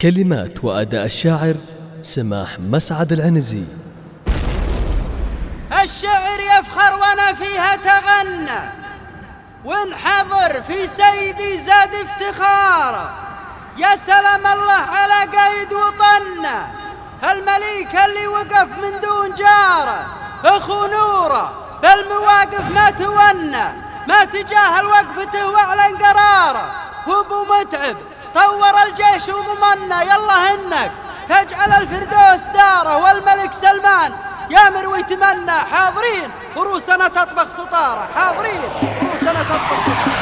كلمات وأداء الشاعر سماح مسعد العنزي. الشعر يفخر وانا فيها تغنى، وانحضر في سيدي زاد افتخاره. يا سلام الله على قايد وطنه، المليك اللي وقف من دون جاره. اخو نوره بالمواقف ما تونى، ما تجاهل وقفته واعلن قراره. وابو متعب طور الجيش وضمنا، يلا انك تجعل الفردوس داره. والملك سلمان يامر ويتمنى، حاضرين وروسنا تطبخ سطاره، حاضرين وروسنا تطبخ سطاره.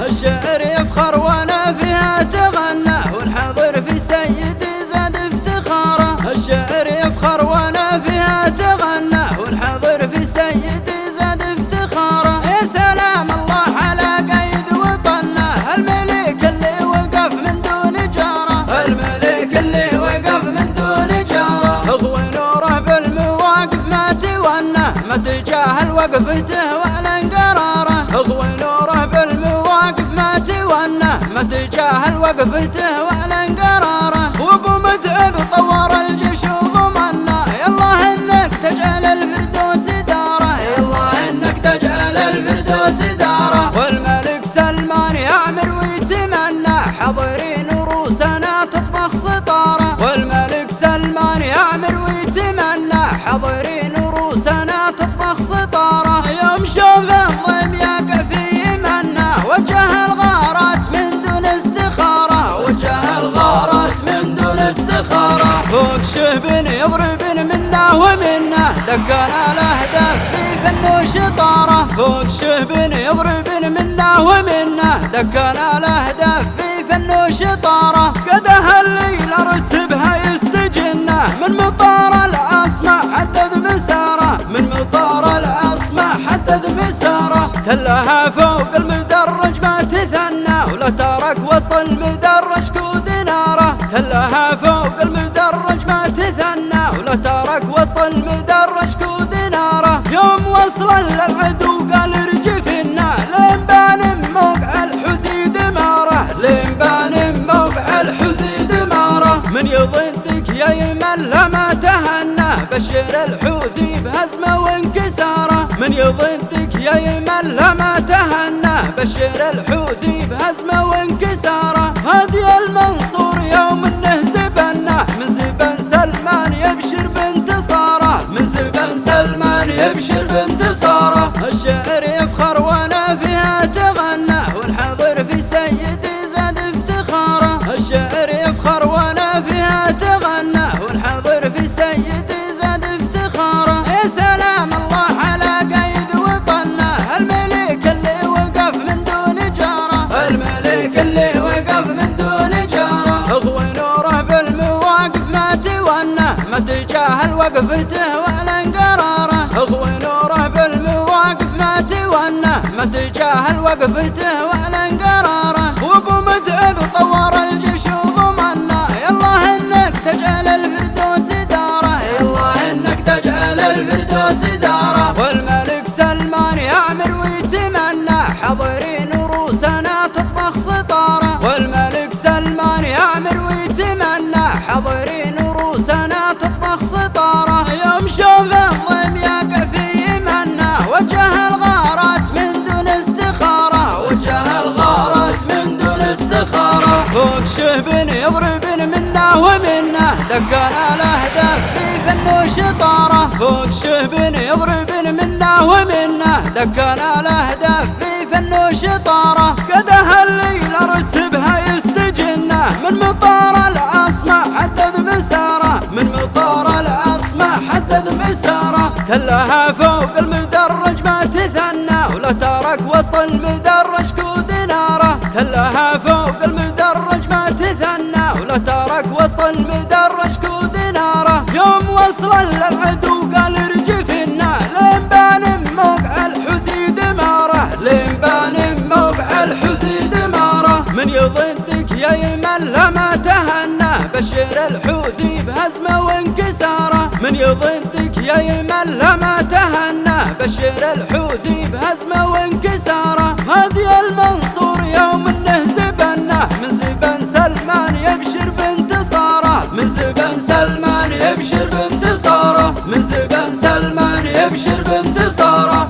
الشعر يفخر وانا فيها تغنى، والحاضر في سيدي زاد افتخاره. الشعر يفخر وانا فيها تغنى، والحاضر في سيدي زاد افتخاره. يا سلام الله على قايد وطنه، الملك اللي وقف من دون جاره. الملك اللي وقف من دون جاره. اغوي نوره بالمواقف ما تونى، ما تجاهل وقفته واعلن قراره. اغوي نوره بالمواقف ما تونى، ما تجاهل وقفته واعلن قراره. وابو متعب طور الجيش وضمنا، يلا انك تجعل الفردوس داره، يلا انك تجعل الفردوس داره. والملك سلمان يامر ويتمنى، حاضرين وروسنا تطبخ سطاره. والملك سلمان يامر ويتمنى، حاضرين وروسنا تطبخ سطاره. يوم شوف الضيم يقف يمنى، وجه الغارات من دون استخاره، وجه الغارات من دون استخاره. فوق شهب يضرب منا ومنا، دقنا الاهداف في فن وشطاره. فوق شهب يضرب منا ومنا، دقنا الاهداف في فن وشطاره. قدها الليل ارتبها يستجنه، من مطار الاسماء حدد مساره، من مطار الاسماء حدد مساره. تلها فوق المدرج ما تثنى، ولا ترك وسط المدرج كود ناره. تلها فوق المدرج ما تثنى، ولا ترك وسط المدرج كود ناره. يوم وصل للعدو قال ارجفنا، لين بان موقع الحوثي دماره، لين بان موقع الحوثي دماره. من يضدك يا يمن لما تهنى، بشر الحوثي بهزمه وانكساره. من يضدك يا يمن لما تهنى، بشر الحوثي بهزمه وانكساره. هادي المنصور يوم انه زبنه، من زبن سلمان يبشر بانتصاره، من زبن سلمان يبشر بانتصاره. الشعر يفخر وانا فيها تغنى، والحاضر في سيدي زاد افتخاره. الشعر يفخر وانا فيها تغنى، والحاضر في سيدي زاد افتخاره. يا سلام الله على قايد وطنه، الملك اللي وقف من دون جاره. الملك اللي وقف من دون جاره. اغوي نوره بالمواقف ما تونى، ما تجاهل وقفته واعلن قراره. اغوي نوره بالمواقف ما تونى، ما تجاهل وقفته واعلن قراره. وابو متعب طور الجيش وضمنا، يلا انك تجعل الفردوس داره، يلا انك تجعل الفردوس داره. والملك سلمان يامر ويتمنى، حاضرين وروسنا تطبخ سطاره. والملك سلمان يامر ويتمنى، حاضرين وروسنا تطبخ سطاره. يوم شوف الضيم يقف يمنى، وجه الغارات من دون استخاره، وجه الغارات من دون استخاره. فوق شهب يضرب منا ومنا، دقنا الاهداف في فن وشطاره. فوق شهب يضرب منا ومنا، دقنا الاهداف في فن وشطاره. قدها الليل ارتبها يستجنه، من مطار الاسماء حدد مساره، من مطار الاسماء حدد مساره. تلها فوق المدرج ما تثنى، ولا ترك وسط المدرج كود ناره. تلها فوق المدرج ما تثنى، ولا ترك وسط المدرج كود ناره. يوم وصل للعدو قال ارجفنا، لين بان موقع الحوثي دماره، لين بان موقع الحوثي دماره. من يضدك يا يمن لما تهنى، بشر الحوثي بهزمه وانكساره. من يضدك يا يمن لما تهنى، بشر الحوثي بهزمه وانكساره. هادي المنصور يوم انه زبنه، من سلمان يبشر بانتصاره، من زبان سلمان يبشر بانتصاره.